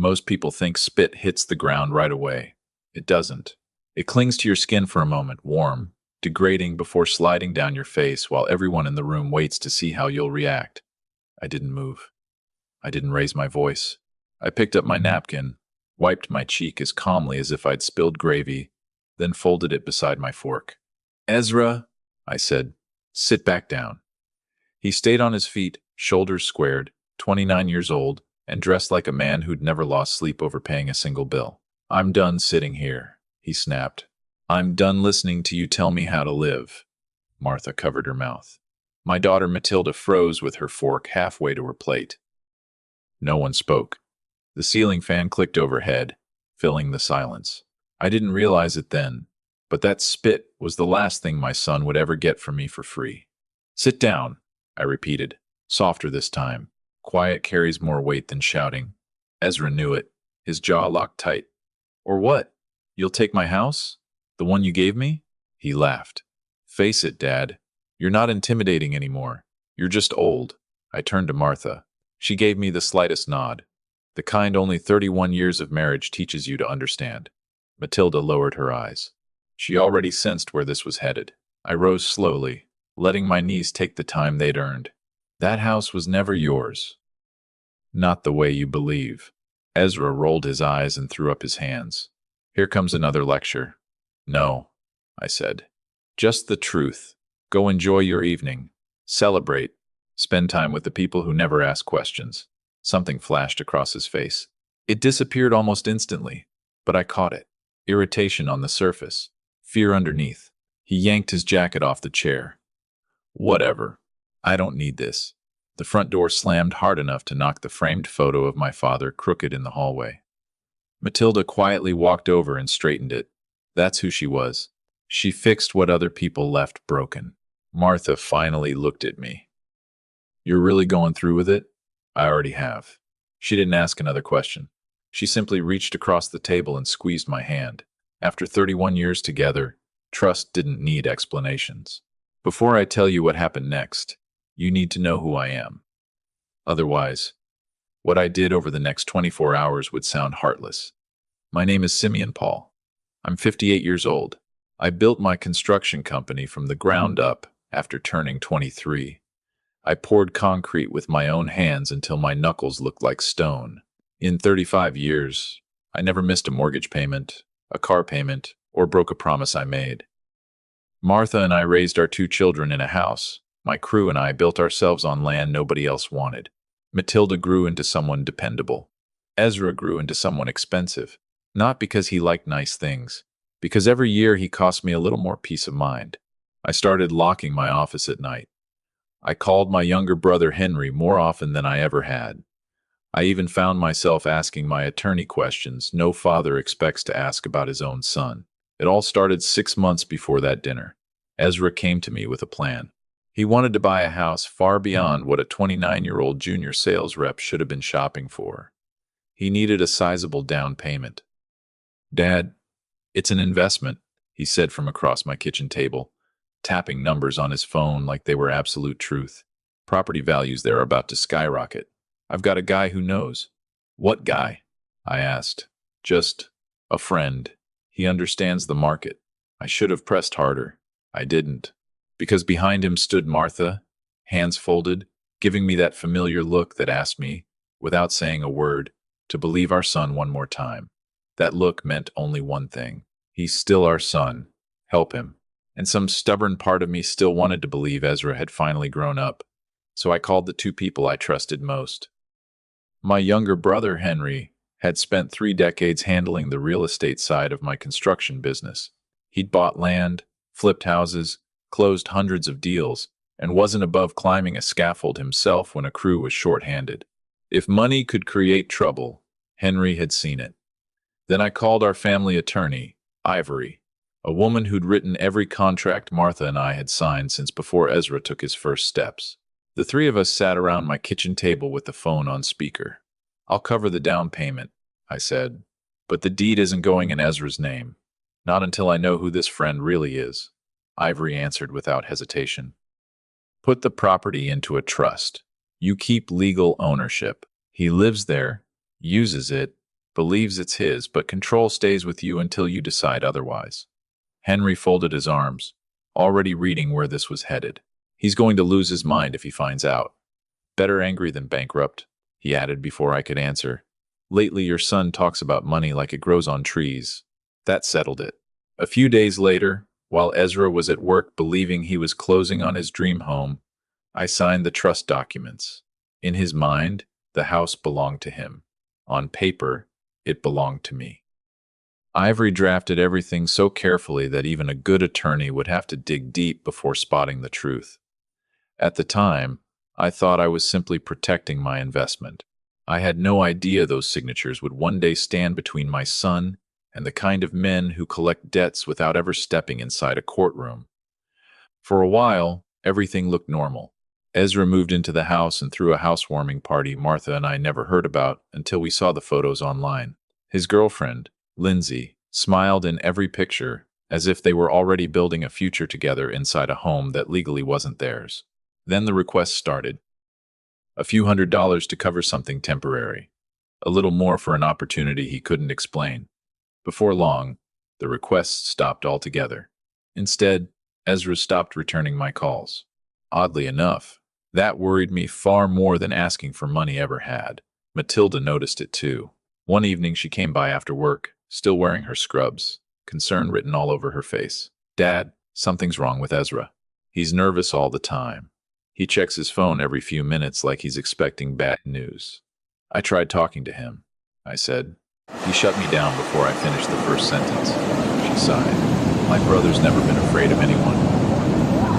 Most people think spit hits the ground right away. It doesn't. It clings to your skin for a moment, warm, degrading before sliding down your face while everyone in the room waits to see how you'll react. I didn't move. I didn't raise my voice. I picked up my napkin, wiped my cheek as calmly as if I'd spilled gravy, then folded it beside my fork. Ezra, I said, sit back down. He stayed on his feet, shoulders squared, 29 years old, and dressed like a man who'd never lost sleep over paying a single bill. I'm done sitting here, he snapped. I'm done listening to you tell me how to live. Martha covered her mouth. My daughter Matilda froze with her fork halfway to her plate. No one spoke. The ceiling fan clicked overhead, filling the silence. I didn't realize it then, but that spit was the last thing my son would ever get from me for free. Sit down, I repeated, softer this time. Quiet carries more weight than shouting. Ezra knew it, his jaw locked tight. Or what? You'll take my house? The one you gave me? He laughed. Face it, Dad. You're not intimidating anymore. You're just old. I turned to Martha. She gave me the slightest nod. The kind only 31 years of marriage teaches you to understand. Matilda lowered her eyes. She already sensed where this was headed. I rose slowly, letting my knees take the time they'd earned. That house was never yours. Not the way you believe. Ezra rolled his eyes and threw up his hands. Here comes another lecture. No, I said. Just the truth. Go enjoy your evening. Celebrate. Spend time with the people who never ask questions. Something flashed across his face. It disappeared almost instantly, but I caught it. Irritation on the surface. Fear underneath. He yanked his jacket off the chair. Whatever. I don't need this. The front door slammed hard enough to knock the framed photo of my father crooked in the hallway. Matilda quietly walked over and straightened it. That's who she was. She fixed what other people left broken. Martha finally looked at me. You're really going through with it? I already have. She didn't ask another question. She simply reached across the table and squeezed my hand. After 31 years together, trust didn't need explanations. Before I tell you what happened next, you need to know who I am. Otherwise, what I did over the next 24 hours would sound heartless. My name is Simeon Paul. I'm 58 years old. I built my construction company from the ground up after turning 23. I poured concrete with my own hands until my knuckles looked like stone. In 35 years, I never missed a mortgage payment, a car payment, or broke a promise I made. Martha and I raised our 2 children in a house. My crew and I built ourselves on land nobody else wanted. Matilda grew into someone dependable. Ezra grew into someone expensive. Not because he liked nice things, because every year he cost me a little more peace of mind. I started locking my office at night. I called my younger brother Henry more often than I ever had. I even found myself asking my attorney questions no father expects to ask about his own son. It all started 6 months before that dinner. Ezra came to me with a plan. He wanted to buy a house far beyond what a 29-year-old junior sales rep should have been shopping for. He needed a sizable down payment. Dad, it's an investment, he said from across my kitchen table, tapping numbers on his phone like they were absolute truth. Property values there are about to skyrocket. I've got a guy who knows. What guy? I asked. Just a friend. He understands the market. I should have pressed harder. I didn't. Because behind him stood Martha, hands folded, giving me that familiar look that asked me, without saying a word, to believe our son one more time. That look meant only one thing. He's still our son. Help him. And some stubborn part of me still wanted to believe Ezra had finally grown up. So I called the 2 people I trusted most. My younger brother, Henry, had spent 3 decades handling the real estate side of my construction business. He'd bought land, flipped houses, closed hundreds of deals, and wasn't above climbing a scaffold himself when a crew was short-handed. If money could create trouble, Henry had seen it. Then I called our family attorney, Ivory, a woman who'd written every contract Martha and I had signed since before Ezra took his first steps. The 3 of us sat around my kitchen table with the phone on speaker. I'll cover the down payment, I said, but the deed isn't going in Ezra's name. Not until I know who this friend really is. Ivory answered without hesitation. Put the property into a trust. You keep legal ownership. He lives there, uses it, believes it's his, but control stays with you until you decide otherwise. Henry folded his arms, already reading where this was headed. He's going to lose his mind if he finds out. Better angry than bankrupt, he added before I could answer. Lately, your son talks about money like it grows on trees. That settled it. A few days later, while Ezra was at work believing he was closing on his dream home, I signed the trust documents. In his mind, the house belonged to him. On paper, it belonged to me. Ivory drafted everything so carefully that even a good attorney would have to dig deep before spotting the truth. At the time, I thought I was simply protecting my investment. I had no idea those signatures would one day stand between my son and the kind of men who collect debts without ever stepping inside a courtroom. For a while, everything looked normal. Ezra moved into the house and threw a housewarming party Martha and I never heard about until we saw the photos online. His girlfriend, Lindsay, smiled in every picture as if they were already building a future together inside a home that legally wasn't theirs. Then the request started. A few $100s to cover something temporary. A little more for an opportunity he couldn't explain. Before long, the requests stopped altogether. Instead, Ezra stopped returning my calls. Oddly enough, that worried me far more than asking for money ever had. Matilda noticed it too. One evening she came by after work, still wearing her scrubs, concern written all over her face. Dad, something's wrong with Ezra. He's nervous all the time. He checks his phone every few minutes like he's expecting bad news. I tried talking to him, I said. He shut me down before I finished the first sentence. She sighed. My brother's never been afraid of anyone.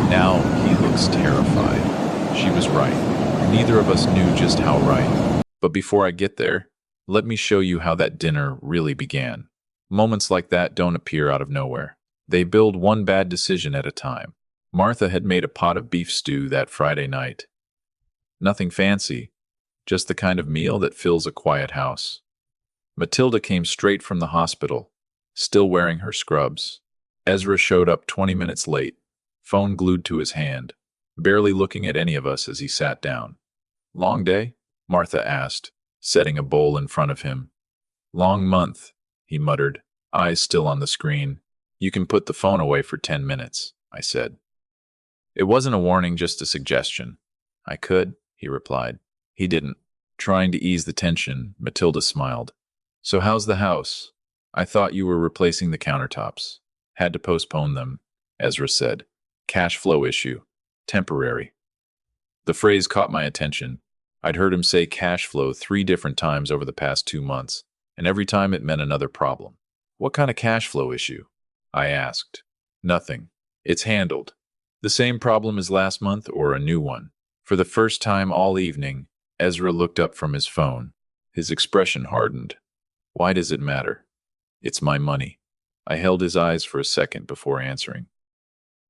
Now he looks terrified. She was right. Neither of us knew just how right. But before I get there, let me show you how that dinner really began. Moments like that don't appear out of nowhere. They build one bad decision at a time. Martha had made a pot of beef stew that Friday night. Nothing fancy, just the kind of meal that fills a quiet house. Matilda came straight from the hospital, still wearing her scrubs. Ezra showed up 20 minutes late, phone glued to his hand, barely looking at any of us as he sat down. Long day? Martha asked, setting a bowl in front of him. Long month, he muttered, eyes still on the screen. You can put the phone away for 10 minutes, I said. It wasn't a warning, just a suggestion. I could, he replied. He didn't. Trying to ease the tension, Matilda smiled. So how's the house? I thought you were replacing the countertops. Had to postpone them, Ezra said. Cash flow issue. Temporary. The phrase caught my attention. I'd heard him say cash flow 3 different times over the past 2 months, and every time it meant another problem. What kind of cash flow issue? I asked. Nothing. It's handled. The same problem as last month or a new one? For the first time all evening, Ezra looked up from his phone. His expression hardened. Why does it matter? It's my money. I held his eyes for a second before answering.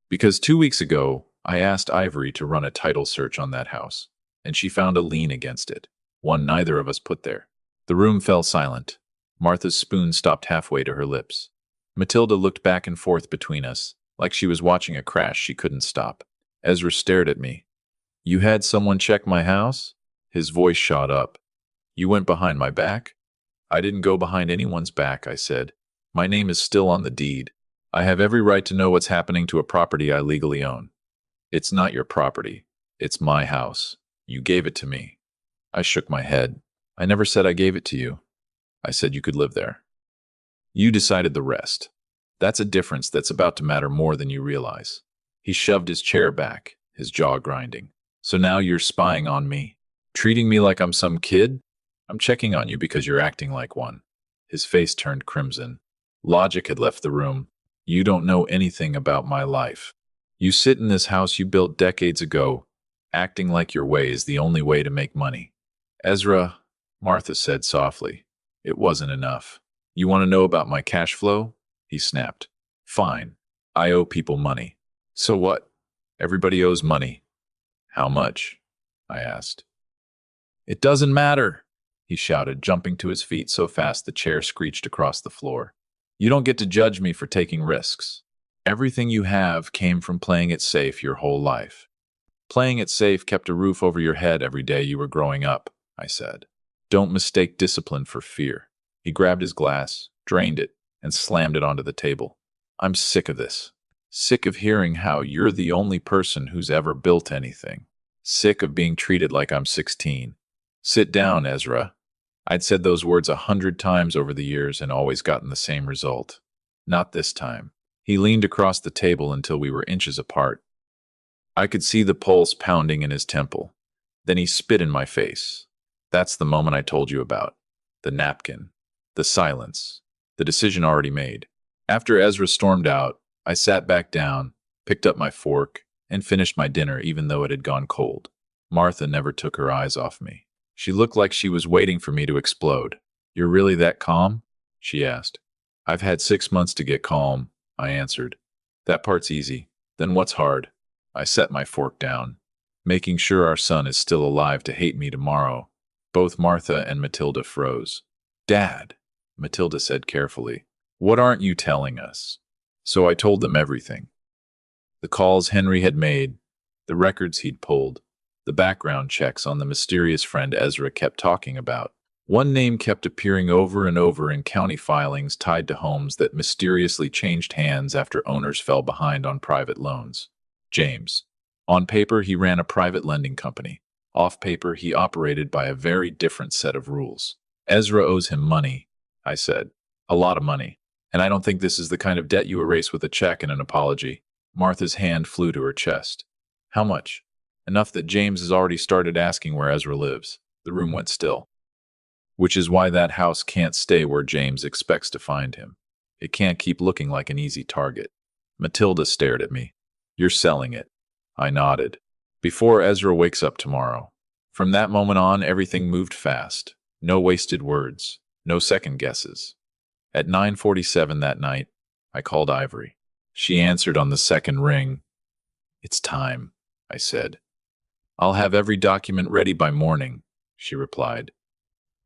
Because 2 weeks ago, I asked Ivory to run a title search on that house, and she found a lien against it, one neither of us put there. The room fell silent. Martha's spoon stopped halfway to her lips. Matilda looked back and forth between us, like she was watching a crash she couldn't stop. Ezra stared at me. You had someone check my house? His voice shot up. You went behind my back? I didn't go behind anyone's back, I said. My name is still on the deed. I have every right to know what's happening to a property I legally own. It's not your property. It's my house. You gave it to me. I shook my head. I never said I gave it to you. I said you could live there. You decided the rest. That's a difference that's about to matter more than you realize. He shoved his chair back, his jaw grinding. So now you're spying on me, treating me like I'm some kid? I'm checking on you because you're acting like one. His face turned crimson. Logic had left the room. You don't know anything about my life. You sit in this house you built decades ago, acting like your way is the only way to make money. Ezra, Martha said softly, it wasn't enough. You want to know about my cash flow? He snapped. Fine. I owe people money. So what? Everybody owes money. How much? I asked. It doesn't matter, he shouted, jumping to his feet so fast the chair screeched across the floor. You don't get to judge me for taking risks. Everything you have came from playing it safe your whole life. Playing it safe kept a roof over your head every day you were growing up, I said. Don't mistake discipline for fear. He grabbed his glass, drained it, and slammed it onto the table. I'm sick of this. Sick of hearing how you're the only person who's ever built anything. Sick of being treated like I'm 16. Sit down, Ezra. I'd said those words 100 times over the years and always gotten the same result. Not this time. He leaned across the table until we were inches apart. I could see the pulse pounding in his temple. Then he spit in my face. That's the moment I told you about. The napkin. The silence. The decision already made. After Ezra stormed out, I sat back down, picked up my fork, and finished my dinner even though it had gone cold. Martha never took her eyes off me. She looked like she was waiting for me to explode. You're really that calm? She asked. I've had 6 months to get calm, I answered. That part's easy. Then what's hard? I set my fork down. Making sure our son is still alive to hate me tomorrow. Both Martha and Matilda froze. Dad, Matilda said carefully, what aren't you telling us? So I told them everything. The calls Henry had made, the records he'd pulled, the background checks on the mysterious friend Ezra kept talking about. One name kept appearing over and over in county filings tied to homes that mysteriously changed hands after owners fell behind on private loans. James. On paper, he ran a private lending company. Off paper, he operated by a very different set of rules. Ezra owes him money, I said. A lot of money. And I don't think this is the kind of debt you erase with a check and an apology. Martha's hand flew to her chest. How much? Enough that James has already started asking where Ezra lives. The room went still. Which is why that house can't stay where James expects to find him. It can't keep looking like an easy target. Matilda stared at me. You're selling it. I nodded. Before Ezra wakes up tomorrow. From that moment on, everything moved fast. No wasted words. No second guesses. At 9:47 that night, I called Ivory. She answered on the second ring. It's time, I said. I'll have every document ready by morning, she replied.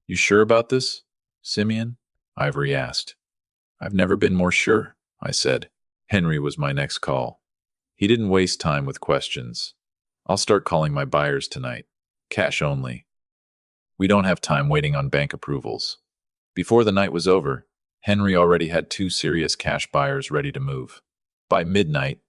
You sure about this, Simeon? Ivory asked. I've never been more sure, I said. Henry was my next call. He didn't waste time with questions. I'll start calling my buyers tonight. Cash only. We don't have time waiting on bank approvals. Before the night was over, Henry already had 2 serious cash buyers ready to move. By midnight,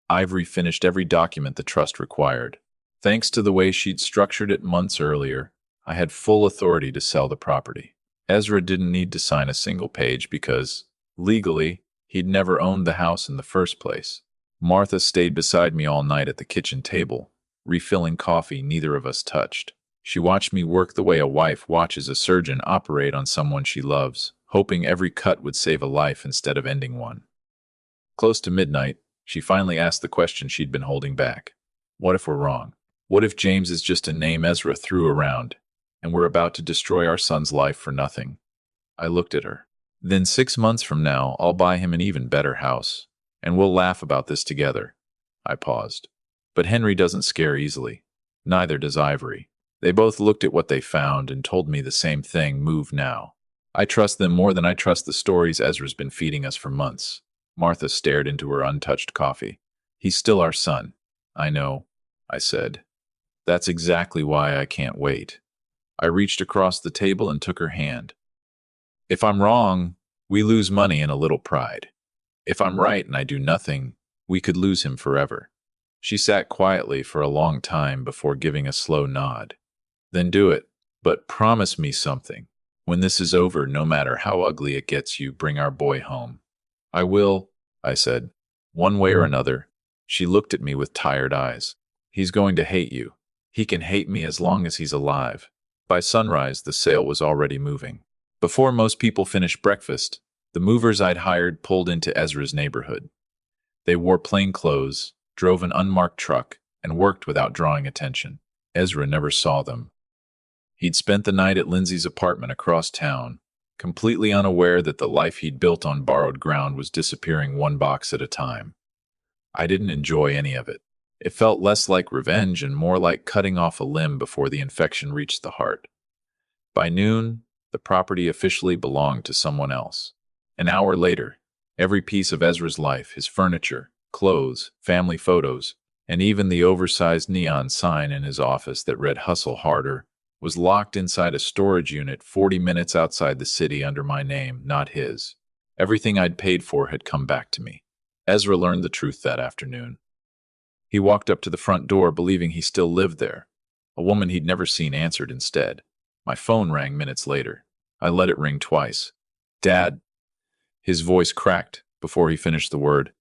Ivory finished every document the trust required. Thanks to the way she'd structured it months earlier, I had full authority to sell the property. Ezra didn't need to sign a single page because, legally, he'd never owned the house in the first place. Martha stayed beside me all night at the kitchen table, refilling coffee neither of us touched. She watched me work the way a wife watches a surgeon operate on someone she loves, hoping every cut would save a life instead of ending one. Close to midnight, she finally asked the question she'd been holding back. What if we're wrong? What if James is just a name Ezra threw around, and we're about to destroy our son's life for nothing? I looked at her. Then 6 months from now, I'll buy him an even better house, and we'll laugh about this together. I paused. But Henry doesn't scare easily. Neither does Ivory. They both looked at what they found and told me the same thing, move now. I trust them more than I trust the stories Ezra's been feeding us for months. Martha stared into her untouched coffee. He's still our son. I know, I said. That's exactly why I can't wait. I reached across the table and took her hand. If I'm wrong, we lose money and a little pride. If I'm right and I do nothing, we could lose him forever. She sat quietly for a long time before giving a slow nod. Then do it, but promise me something. When this is over, no matter how ugly it gets you, bring our boy home. I will, I said. One way or another. She looked at me with tired eyes. He's going to hate you. He can hate me as long as he's alive. By sunrise, the sale was already moving. Before most people finished breakfast, the movers I'd hired pulled into Ezra's neighborhood. They wore plain clothes, drove an unmarked truck, and worked without drawing attention. Ezra never saw them. He'd spent the night at Lindsay's apartment across town, completely unaware that the life he'd built on borrowed ground was disappearing one box at a time. I didn't enjoy any of it. It felt less like revenge and more like cutting off a limb before the infection reached the heart. By noon, the property officially belonged to someone else. An hour later, every piece of Ezra's life, his furniture, clothes, family photos, and even the oversized neon sign in his office that read "Hustle Harder," was locked inside a storage unit 40 minutes outside the city under my name, not his. Everything I'd paid for had come back to me. Ezra learned the truth that afternoon. He walked up to the front door believing he still lived there. A woman he'd never seen answered instead. My phone rang minutes later. I let it ring twice. Dad. His voice cracked before he finished the word.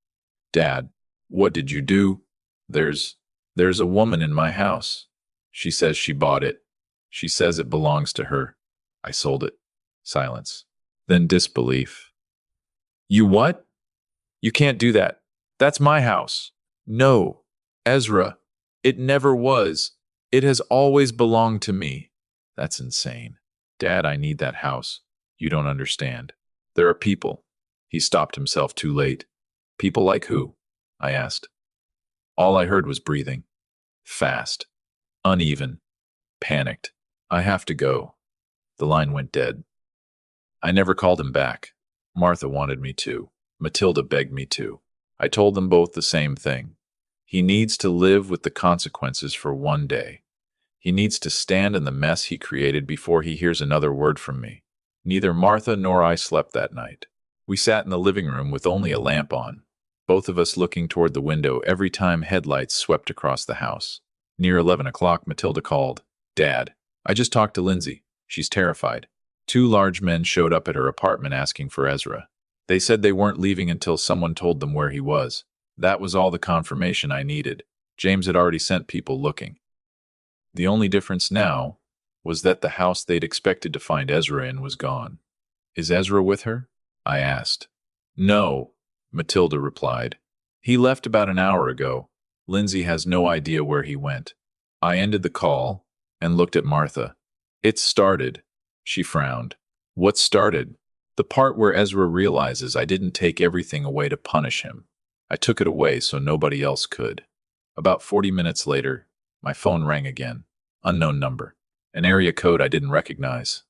Dad, what did you do? There's a woman in my house. She says she bought it. She says it belongs to her. I sold it. Silence. Then disbelief. You what? You can't do that. That's my house. No, Ezra, it never was. It has always belonged to me. That's insane. Dad, I need that house. You don't understand. There are people. He stopped himself too late. People like who? I asked. All I heard was breathing. Fast. Uneven. Panicked. I have to go. The line went dead. I never called him back. Martha wanted me to. Matilda begged me to. I told them both the same thing. He needs to live with the consequences for one day. He needs to stand in the mess he created before he hears another word from me. Neither Martha nor I slept that night. We sat in the living room with only a lamp on, both of us looking toward the window every time headlights swept across the house. Near 11 o'clock, Matilda called. Dad, I just talked to Lindsay. She's terrified. 2 large men showed up at her apartment asking for Ezra. They said they weren't leaving until someone told them where he was. That was all the confirmation I needed. James had already sent people looking. The only difference now was that the house they'd expected to find Ezra in was gone. Is Ezra with her? I asked. No, Matilda replied. He left about an hour ago. Lindsay has no idea where he went. I ended the call and looked at Martha. It started. She frowned. What started? The part where Ezra realizes I didn't take everything away to punish him. I took it away so nobody else could. About 40 minutes later, my phone rang again. Unknown number. An area code I didn't recognize.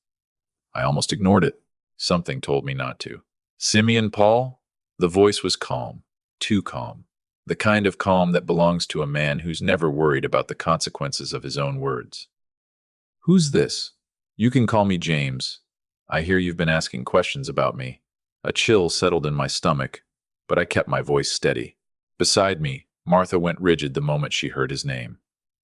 I almost ignored it. Something told me not to. Simeon Paul? The voice was calm. Too calm. The kind of calm that belongs to a man who's never worried about the consequences of his own words. Who's this? You can call me James. I hear you've been asking questions about me. A chill settled in my stomach, but I kept my voice steady. Beside me, Martha went rigid the moment she heard his name.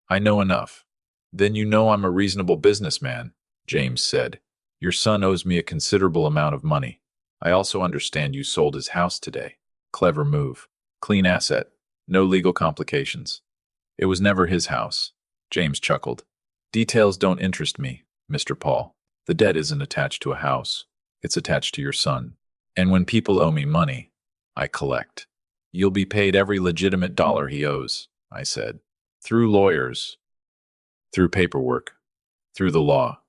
I know enough. Then you know I'm a reasonable businessman, James said. Your son owes me a considerable amount of money. I also understand you sold his house today. Clever move. Clean asset. No legal complications. It was never his house. James chuckled. Details don't interest me, Mr. Paul. The debt isn't attached to a house. It's attached to your son. And when people owe me money, I collect. You'll be paid every legitimate dollar he owes, I said. Through lawyers. Through paperwork. Through the law.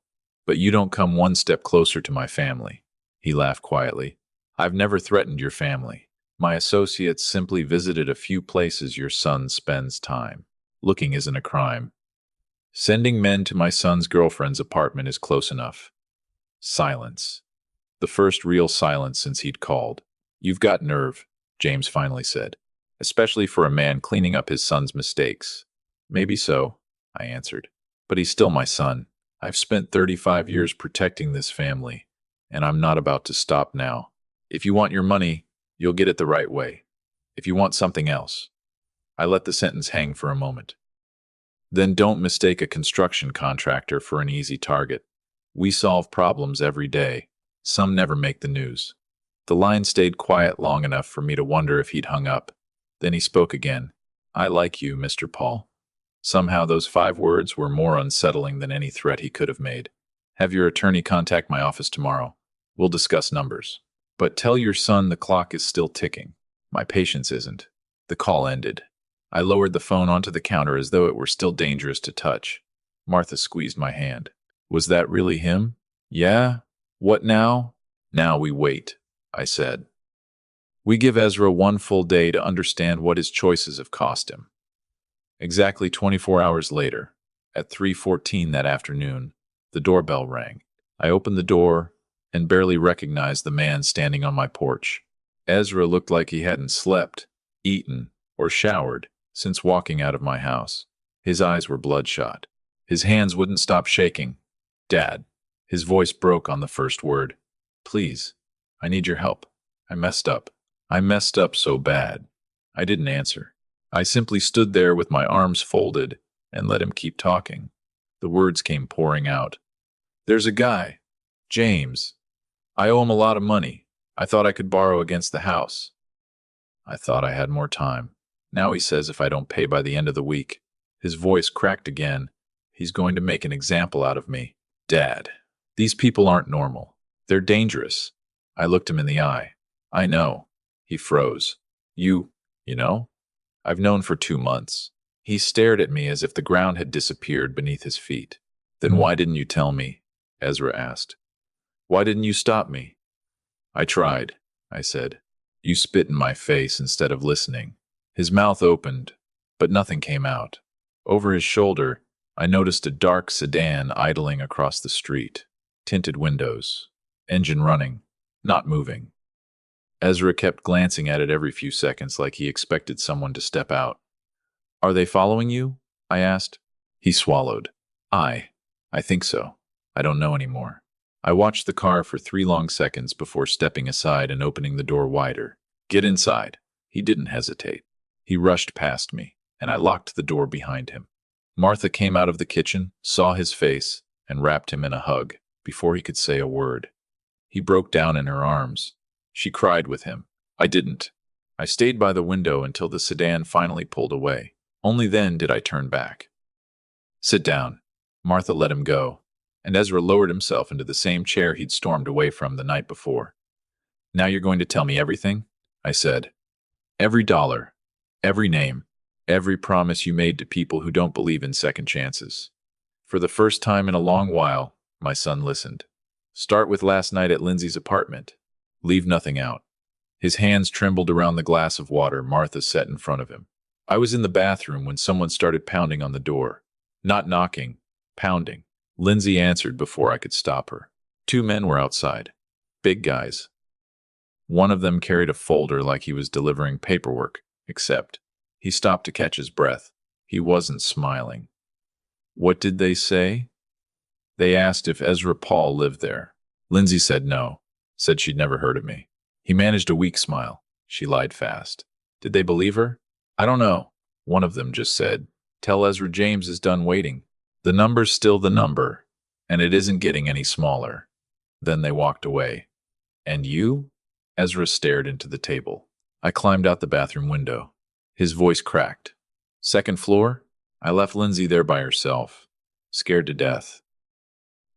But you don't come one step closer to my family. He laughed quietly. I've never threatened your family. My associates simply visited a few places your son spends time. Looking isn't a crime. Sending men to my son's girlfriend's apartment is close enough. Silence. The first real silence since he'd called. You've got nerve, James finally said. Especially for a man cleaning up his son's mistakes. Maybe so, I answered. But he's still my son. I've spent 35 years protecting this family, and I'm not about to stop now. If you want your money, you'll get it the right way. If you want something else. I let the sentence hang for a moment. Then don't mistake a construction contractor for an easy target. We solve problems every day. Some never make the news. The line stayed quiet long enough for me to wonder if he'd hung up. Then he spoke again. I like you, Mr. Paul. Somehow those 5 words were more unsettling than any threat he could have made. Have your attorney contact my office tomorrow. We'll discuss numbers. But tell your son the clock is still ticking. My patience isn't. The call ended. I lowered the phone onto the counter as though it were still dangerous to touch. Martha squeezed my hand. Was that really him? Yeah? What now? Now we wait, I said. We give Ezra 1 full day to understand what his choices have cost him. Exactly 24 hours later, at 3:14 that afternoon, the doorbell rang. I opened the door and barely recognized the man standing on my porch. Ezra looked like he hadn't slept, eaten, or showered since walking out of my house. His eyes were bloodshot. His hands wouldn't stop shaking. Dad. His voice broke on the first word. Please, I need your help. I messed up. I messed up so bad. I didn't answer. I simply stood there with my arms folded and let him keep talking. The words came pouring out. There's a guy, James. I owe him a lot of money. I thought I could borrow against the house. I thought I had more time. Now he says if I don't pay by the end of the week. His voice cracked again. He's going to make an example out of me. Dad, these people aren't normal. They're dangerous. I looked him in the eye. I know. He froze. You know? I've known for 2 months. He stared at me as if the ground had disappeared beneath his feet. Then why didn't you tell me? Ezra asked. Why didn't you stop me? I tried, I said. You spit in my face instead of listening. His mouth opened, but nothing came out. Over his shoulder, I noticed a dark sedan idling across the street. Tinted windows. Engine running. Not moving. Ezra kept glancing at it every few seconds like he expected someone to step out. Are they following you? I asked. He swallowed. I think so. I don't know anymore. I watched the car for 3 long seconds before stepping aside and opening the door wider. Get inside. He didn't hesitate. He rushed past me, and I locked the door behind him. Martha came out of the kitchen, saw his face, and wrapped him in a hug before he could say a word. He broke down in her arms. She cried with him. I didn't. I stayed by the window until the sedan finally pulled away. Only then did I turn back. Sit down. Martha let him go, and Ezra lowered himself into the same chair he'd stormed away from the night before. Now you're going to tell me everything? I said. Every dollar, every name, every promise you made to people who don't believe in second chances. For the first time in a long while, my son listened. Start with last night at Lindsay's apartment. Leave nothing out. His hands trembled around the glass of water Martha set in front of him. I was in the bathroom when someone started pounding on the door. Not knocking, pounding. Lindsay answered before I could stop her. 2 men were outside. Big guys. One of them carried a folder like he was delivering paperwork, except he stopped to catch his breath. He wasn't smiling. What did they say? They asked if Ezra Paul lived there. Lindsay said no, said she'd never heard of me. He managed a weak smile. She lied fast. Did they believe her? I don't know. One of them just said, tell Ezra James is done waiting. The number's still the number, and it isn't getting any smaller. Then they walked away. And you? Ezra stared into the table. I climbed out the bathroom window. His voice cracked. 2nd floor? I left Lindsay there by herself, scared to death.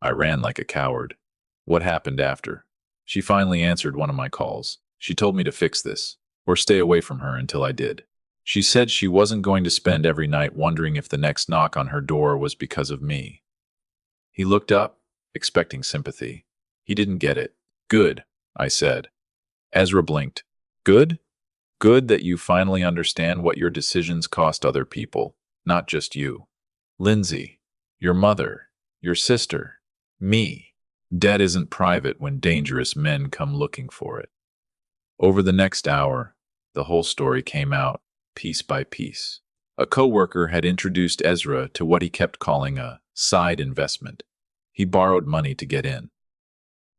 I ran like a coward. What happened after? She finally answered one of my calls. She told me to fix this, or stay away from her until I did. She said she wasn't going to spend every night wondering if the next knock on her door was because of me. He looked up, expecting sympathy. He didn't get it. Good, I said. Ezra blinked. Good? Good that you finally understand what your decisions cost other people, not just you. Lindsay, your mother, your sister, me. Debt isn't private when dangerous men come looking for it. Over the next hour, the whole story came out, piece by piece. A coworker had introduced Ezra to what he kept calling a side investment. He borrowed money to get in.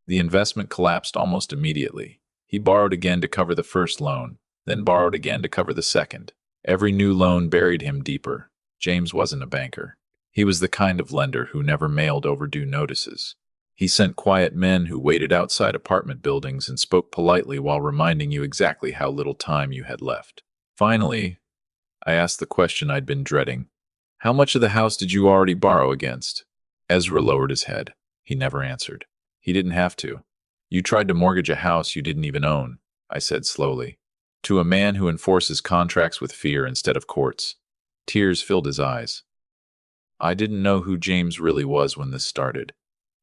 The investment collapsed almost immediately. He borrowed again to cover the first loan, then borrowed again to cover the second. Every new loan buried him deeper. James wasn't a banker. He was the kind of lender who never mailed overdue notices. He sent quiet men who waited outside apartment buildings and spoke politely while reminding you exactly how little time you had left. Finally, I asked the question I'd been dreading. How much of the house did you already borrow against? Ezra lowered his head. He never answered. He didn't have to. You tried to mortgage a house you didn't even own, I said slowly. To a man who enforces contracts with fear instead of courts. Tears filled his eyes. I didn't know who James really was when this started.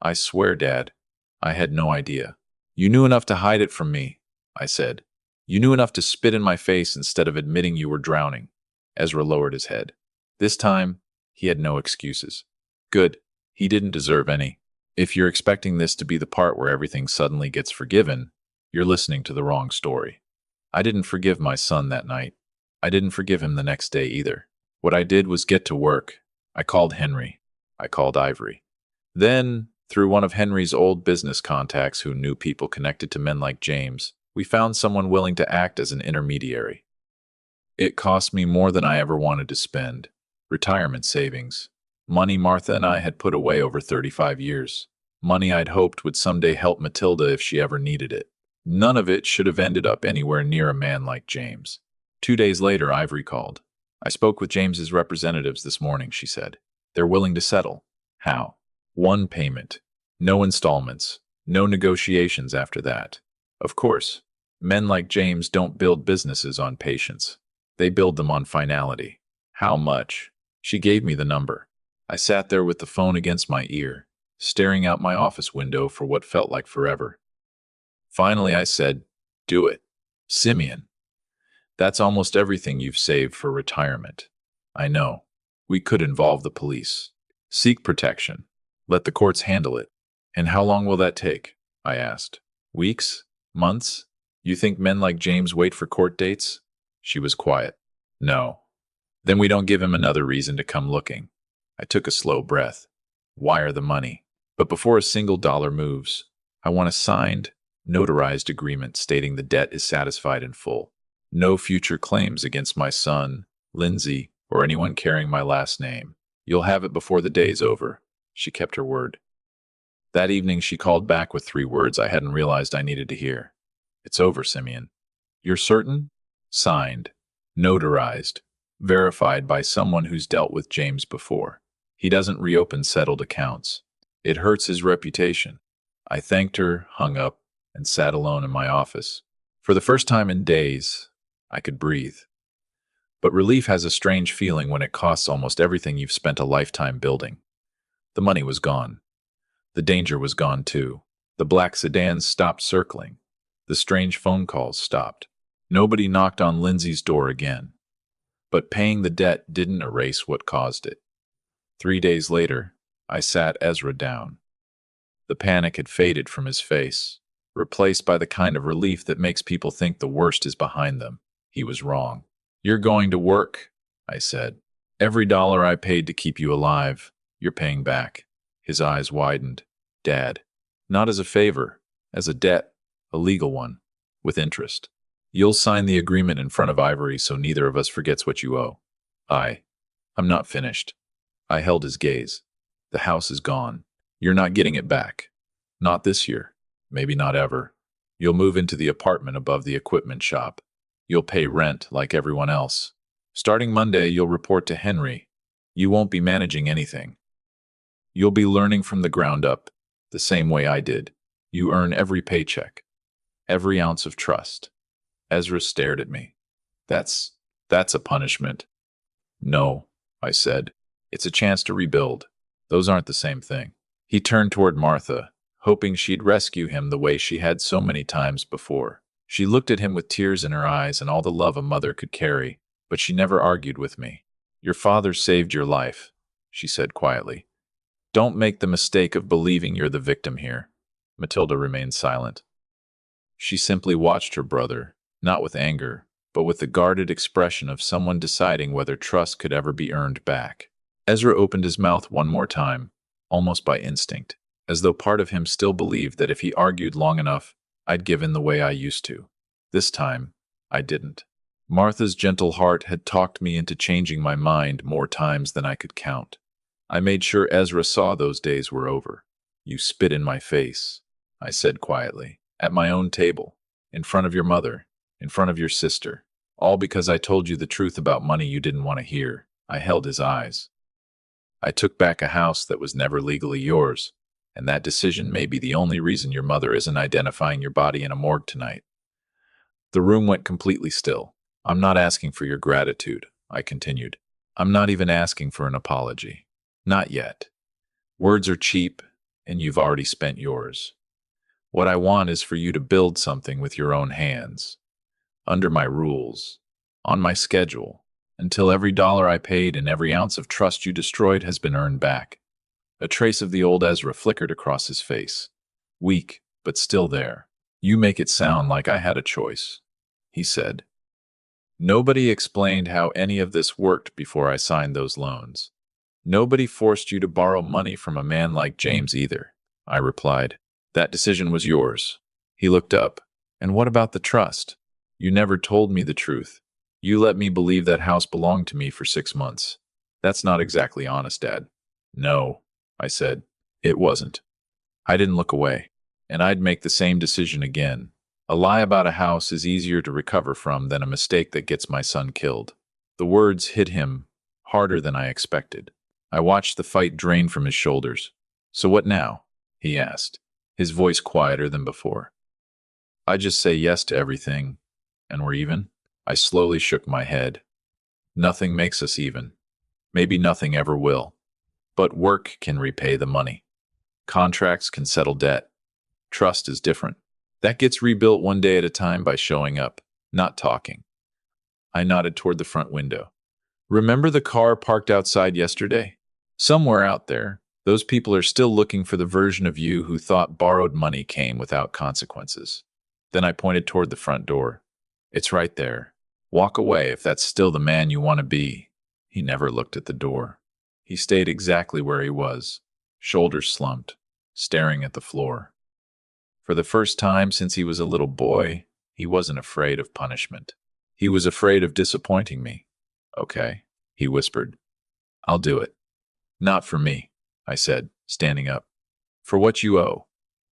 I swear, Dad, I had no idea. You knew enough to hide it from me, I said. You knew enough to spit in my face instead of admitting you were drowning. Ezra lowered his head. This time, he had no excuses. Good. He didn't deserve any. If you're expecting this to be the part where everything suddenly gets forgiven, you're listening to the wrong story. I didn't forgive my son that night. I didn't forgive him the next day either. What I did was get to work. I called Henry. I called Ivory. Then, Through one of Henry's old business contacts who knew people connected to men like James, we found someone willing to act as an intermediary. It cost me more than I ever wanted to spend. Retirement savings. Money Martha and I had put away over 35 years. Money I'd hoped would someday help Matilda if she ever needed it. None of it should have ended up anywhere near a man like James. 2 days later, Ivory called. I spoke with James's representatives this morning, she said. They're willing to settle. How? One payment. No installments. No negotiations after that. Of course, men like James don't build businesses on patience. They build them on finality. How much? She gave me the number. I sat there with the phone against my ear, staring out my office window for what felt like forever. Finally, I said, "Do it. Simeon. That's almost everything you've saved for retirement. I know. We could involve the police. Seek protection. Let the courts handle it." "And how long will that take?" I asked. "Weeks? Months? You think men like James wait for court dates?" She was quiet. "No." "Then we don't give him another reason to come looking." I took a slow breath. "Wire the money. But before a single dollar moves, I want a signed, notarized agreement stating the debt is satisfied in full. No future claims against my son, Lindsay, or anyone carrying my last name. You'll have it before the day's over." She kept her word. That evening she called back with 3 words I hadn't realized I needed to hear. "It's over, Simeon." "You're certain?" "Signed. Notarized. Verified by someone who's dealt with James before. He doesn't reopen settled accounts. It hurts his reputation." I thanked her, hung up, and sat alone in my office. For the first time in days, I could breathe. But relief has a strange feeling when it costs almost everything you've spent a lifetime building. The money was gone. The danger was gone too. The black sedans stopped circling. The strange phone calls stopped. Nobody knocked on Lindsay's door again. But paying the debt didn't erase what caused it. 3 days later, I sat Ezra down. The panic had faded from his face, replaced by the kind of relief that makes people think the worst is behind them. He was wrong. "You're going to work," I said. "Every dollar I paid to keep you alive, you're paying back." His eyes widened. "Dad, not as a favor, as a debt, a legal one, with interest. You'll sign the agreement in front of Ivory so neither of us forgets what you owe." I'm not finished." I held his gaze. "The house is gone. You're not getting it back. Not this year. Maybe not ever. You'll move into the apartment above the equipment shop. You'll pay rent like everyone else. Starting Monday, you'll report to Henry. You won't be managing anything. You'll be learning from the ground up, the same way I did. You earn every paycheck, every ounce of trust." Ezra stared at me. That's a punishment." "No," I said. "It's a chance to rebuild. Those aren't the same thing." He turned toward Martha, hoping she'd rescue him the way she had so many times before. She looked at him with tears in her eyes and all the love a mother could carry, but she never argued with me. "Your father saved your life," she said quietly. "Don't make the mistake of believing you're the victim here." Matilda remained silent. She simply watched her brother, not with anger, but with the guarded expression of someone deciding whether trust could ever be earned back. Ezra opened his mouth one more time, almost by instinct, as though part of him still believed that if he argued long enough, I'd give in the way I used to. This time, I didn't. Martha's gentle heart had talked me into changing my mind more times than I could count. I made sure Ezra saw those days were over. "You spit in my face," I said quietly, "at my own table, in front of your mother, in front of your sister, all because I told you the truth about money you didn't want to hear." I held his eyes. "I took back a house that was never legally yours, and that decision may be the only reason your mother isn't identifying your body in a morgue tonight." The room went completely still. "I'm not asking for your gratitude," I continued. "I'm not even asking for an apology. Not yet. Words are cheap, and you've already spent yours. What I want is for you to build something with your own hands, under my rules, on my schedule, until every dollar I paid and every ounce of trust you destroyed has been earned back." A trace of the old Ezra flickered across his face. Weak, but still there. "You make it sound like I had a choice," he said. "Nobody explained how any of this worked before I signed those loans. Nobody forced you to borrow money from a man like James either." I replied. That decision was yours. He looked up. And what about the trust? You never told me the truth. You let me believe that house belonged to me for 6 months. That's not exactly honest, Dad. No, I said. It wasn't. I didn't look away. And I'd make the same decision again. A lie about a house is easier to recover from than a mistake that gets my son killed. The words hit him harder than I expected. I watched the fight drain from his shoulders. So what now? He asked, his voice quieter than before. I just say yes to everything, and we're even? I slowly shook my head. Nothing makes us even. Maybe nothing ever will. But work can repay the money. Contracts can settle debt. Trust is different. That gets rebuilt one day at a time by showing up, not talking. I nodded toward the front window. Remember the car parked outside yesterday? Somewhere out there, those people are still looking for the version of you who thought borrowed money came without consequences. Then I pointed toward the front door. It's right there. Walk away if that's still the man you want to be. He never looked at the door. He stayed exactly where he was, shoulders slumped, staring at the floor. For the first time since he was a little boy, he wasn't afraid of punishment. He was afraid of disappointing me. Okay, he whispered. I'll do it. Not for me, I said, standing up. For what you owe.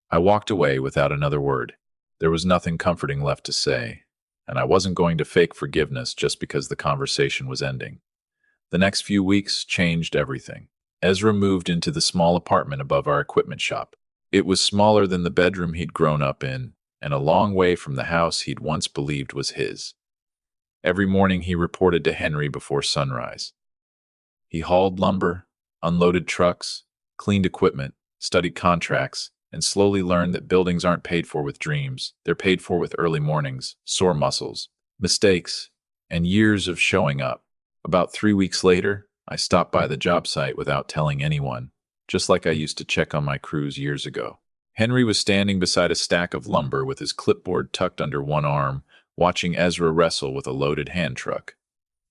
I walked away without another word. There was nothing comforting left to say, and I wasn't going to fake forgiveness just because the conversation was ending. The next few weeks changed everything. Ezra moved into the small apartment above our equipment shop. It was smaller than the bedroom he'd grown up in, and a long way from the house he'd once believed was his. Every morning he reported to Henry before sunrise. He hauled lumber, unloaded trucks, cleaned equipment, studied contracts, and slowly learned that buildings aren't paid for with dreams. They're paid for with early mornings, sore muscles, mistakes, and years of showing up. About 3 weeks later, I stopped by the job site without telling anyone, just like I used to check on my crews years ago. Henry was standing beside a stack of lumber with his clipboard tucked under one arm, watching Ezra wrestle with a loaded hand truck.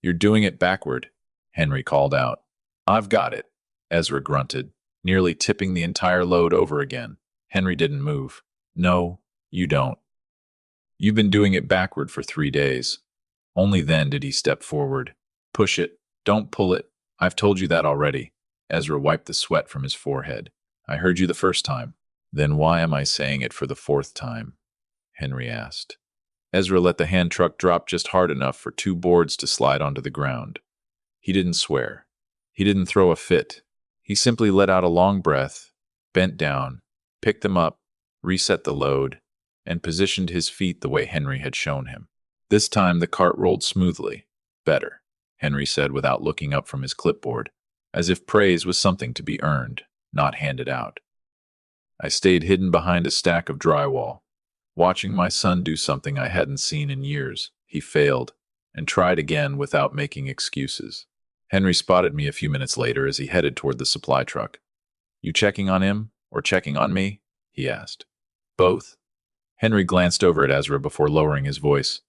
You're doing it backward, Henry called out. I've got it, Ezra grunted, nearly tipping the entire load over again. Henry didn't move. No, you don't. You've been doing it backward for 3 days. Only then did he step forward. Push it. Don't pull it. I've told you that already. Ezra wiped the sweat from his forehead. I heard you the first time. Then why am I saying it for the 4th time? Henry asked. Ezra let the hand truck drop just hard enough for 2 boards to slide onto the ground. He didn't swear. He didn't throw a fit. He simply let out a long breath, bent down, picked them up, reset the load, and positioned his feet the way Henry had shown him. This time the cart rolled smoothly. Better, Henry said without looking up from his clipboard, as if praise was something to be earned, not handed out. I stayed hidden behind a stack of drywall, watching my son do something I hadn't seen in years. He failed, and tried again without making excuses. Henry spotted me a few minutes later as he headed toward the supply truck. You checking on him, or checking on me? He asked. Both. Henry glanced over at Ezra before lowering his voice.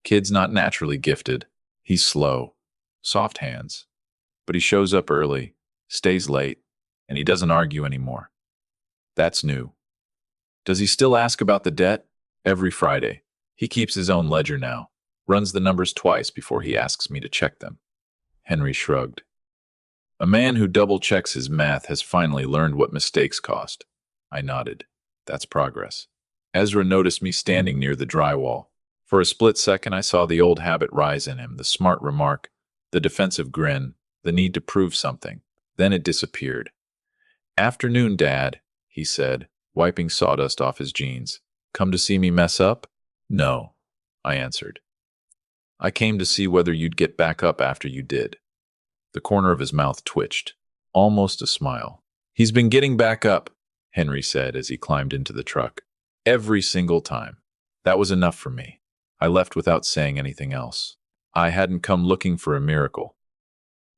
Kid's not naturally gifted. He's slow, soft hands. But he shows up early, stays late, and he doesn't argue anymore. That's new. Does he still ask about the debt? Every Friday. He keeps his own ledger now, runs the numbers twice before he asks me to check them. Henry shrugged. A man who double-checks his math has finally learned what mistakes cost. I nodded. That's progress. Ezra noticed me standing near the drywall. For a split second, I saw the old habit rise in him, the smart remark, the defensive grin, the need to prove something. Then it disappeared. Afternoon, Dad, he said, wiping sawdust off his jeans. Come to see me mess up? No, I answered. I came to see whether you'd get back up after you did. The corner of his mouth twitched, almost a smile. He's been getting back up, Henry said as he climbed into the truck. Every single time. That was enough for me. I left without saying anything else. I hadn't come looking for a miracle.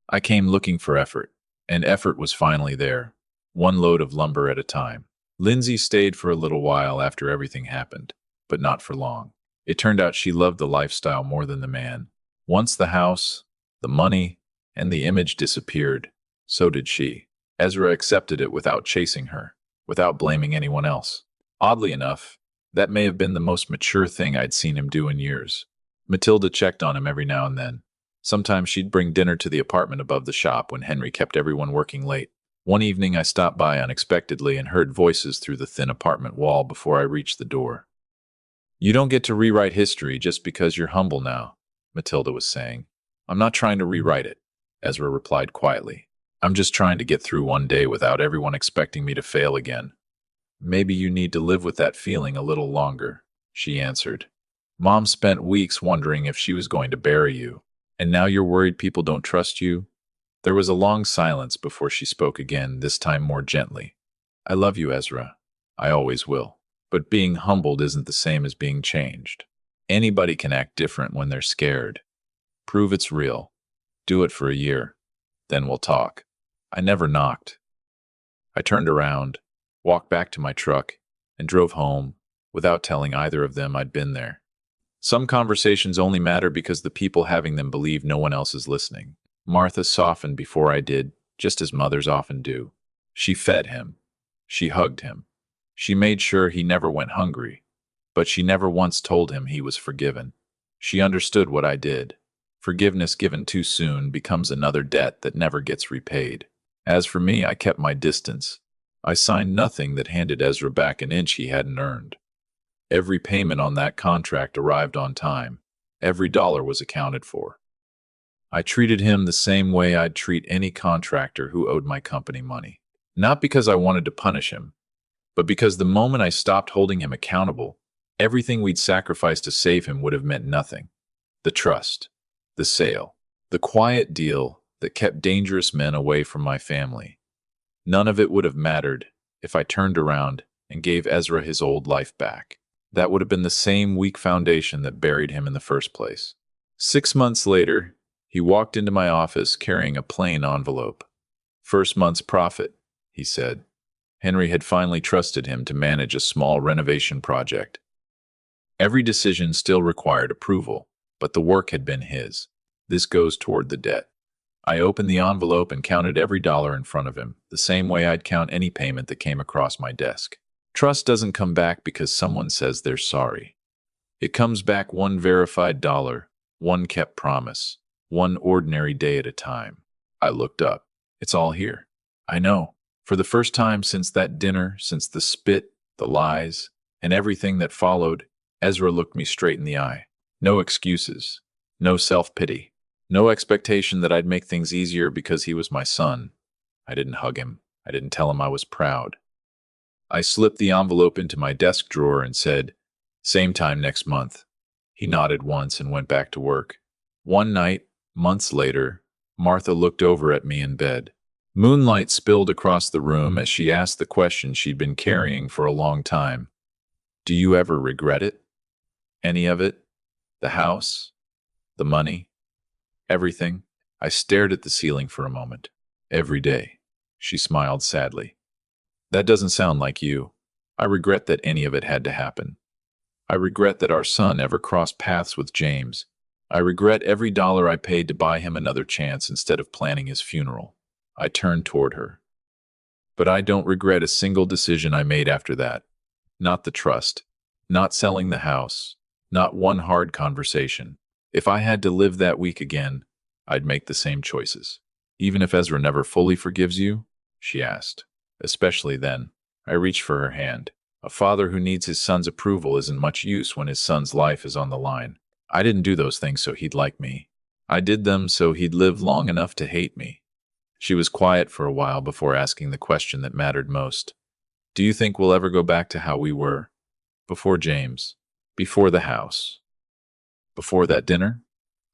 I came looking for effort, and effort was finally there, one load of lumber at a time. Lindsay stayed for a little while after everything happened, but not for long. It turned out she loved the lifestyle more than the man. Once the house, the money, and the image disappeared, so did she. Ezra accepted it without chasing her. without blaming anyone else. Oddly enough, that may have been the most mature thing I'd seen him do in years. Matilda checked on him every now and then. Sometimes she'd bring dinner to the apartment above the shop when Henry kept everyone working late. One evening I stopped by unexpectedly and heard voices through the thin apartment wall before I reached the door. "You don't get to rewrite history just because you're humble now," Matilda was saying. "I'm not trying to rewrite it," Ezra replied quietly. "I'm just trying to get through one day without everyone expecting me to fail again." "Maybe you need to live with that feeling a little longer," she answered. "Mom spent weeks wondering if she was going to bury you, and now you're worried people don't trust you?" There was a long silence before she spoke again, this time more gently. "I love you, Ezra. I always will. But being humbled isn't the same as being changed. Anybody can act different when they're scared. Prove it's real. Do it for a year. Then we'll talk." I never knocked. I turned around, walked back to my truck, and drove home without telling either of them I'd been there. Some conversations only matter because the people having them believe no one else is listening. Martha softened before I did, just as mothers often do. She fed him. She hugged him. She made sure he never went hungry, but she never once told him he was forgiven. She understood what I did. Forgiveness given too soon becomes another debt that never gets repaid. As for me, I kept my distance. I signed nothing that handed Ezra back an inch he hadn't earned. Every payment on that contract arrived on time. Every dollar was accounted for. I treated him the same way I'd treat any contractor who owed my company money. Not because I wanted to punish him, but because the moment I stopped holding him accountable, everything we'd sacrificed to save him would have meant nothing. The trust, the sale, the quiet deal that kept dangerous men away from my family. None of it would have mattered if I turned around and gave Ezra his old life back. That would have been the same weak foundation that buried him in the first place. 6 months later, he walked into my office carrying a plain envelope. "First month's profit," he said. Henry had finally trusted him to manage a small renovation project. Every decision still required approval, but the work had been his. "This goes toward the debt." I opened the envelope and counted every dollar in front of him, the same way I'd count any payment that came across my desk. Trust doesn't come back because someone says they're sorry. It comes back one verified dollar, one kept promise, one ordinary day at a time. I looked up. It's all here. I know. For the first time since that dinner, since the spit, the lies, and everything that followed, Ezra looked me straight in the eye. No excuses. No self-pity. No expectation that I'd make things easier because he was my son. I didn't hug him. I didn't tell him I was proud. I slipped the envelope into my desk drawer and said, "Same time next month." He nodded once and went back to work. One night, months later, Martha looked over at me in bed. Moonlight spilled across the room as she asked the question she'd been carrying for a long time. "Do you ever regret it? Any of it? The house? The money? Everything?" I stared at the ceiling for a moment. "Every day." She smiled sadly. "That doesn't sound like you. I regret that any of it had to happen. I regret that our son ever crossed paths with James. I regret every dollar I paid to buy him another chance instead of planning his funeral." I turned toward her. "But I don't regret a single decision I made after that. Not the trust. Not selling the house. Not one hard conversation. If I had to live that week again, I'd make the same choices." "Even if Ezra never fully forgives you?" she asked. "Especially then." I reached for her hand. A father who needs his son's approval isn't much use when his son's life is on the line. I didn't do those things so he'd like me. I did them so he'd live long enough to hate me. She was quiet for a while before asking the question that mattered most. "Do you think we'll ever go back to how we were? Before James? Before the house? Before that dinner?"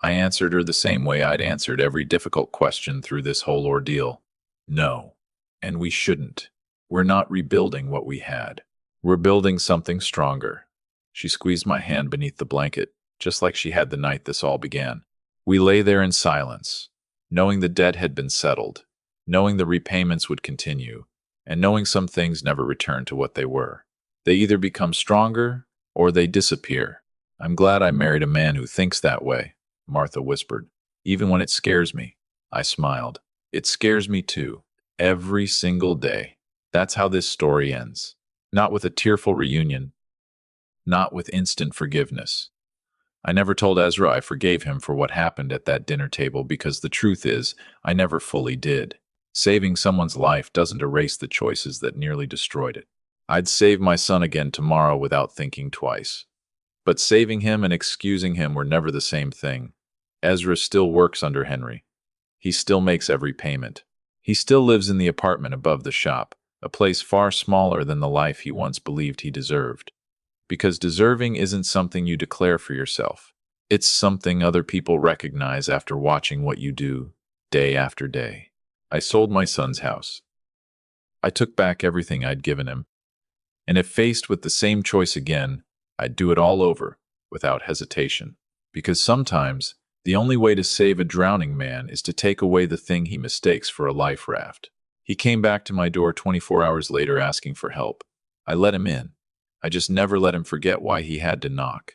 I answered her the same way I'd answered every difficult question through this whole ordeal. No. And we shouldn't. We're not rebuilding what we had. We're building something stronger. She squeezed my hand beneath the blanket, just like she had the night this all began. We lay there in silence, knowing the debt had been settled, knowing the repayments would continue, and knowing some things never return to what they were. They either become stronger or they disappear. "I'm glad I married a man who thinks that way," Martha whispered. "Even when it scares me." I smiled. "It scares me too. Every single day." That's how this story ends. Not with a tearful reunion, not with instant forgiveness. I never told Ezra I forgave him for what happened at that dinner table because the truth is, I never fully did. Saving someone's life doesn't erase the choices that nearly destroyed it. I'd save my son again tomorrow without thinking twice. But saving him and excusing him were never the same thing. Ezra still works under Henry. He still makes every payment. He still lives in the apartment above the shop, a place far smaller than the life he once believed he deserved. Because deserving isn't something you declare for yourself. It's something other people recognize after watching what you do, day after day. I sold my son's house. I took back everything I'd given him. And if faced with the same choice again, I'd do it all over, without hesitation. Because sometimes, the only way to save a drowning man is to take away the thing he mistakes for a life raft. He came back to my door 24 hours later asking for help. I let him in. I just never let him forget why he had to knock.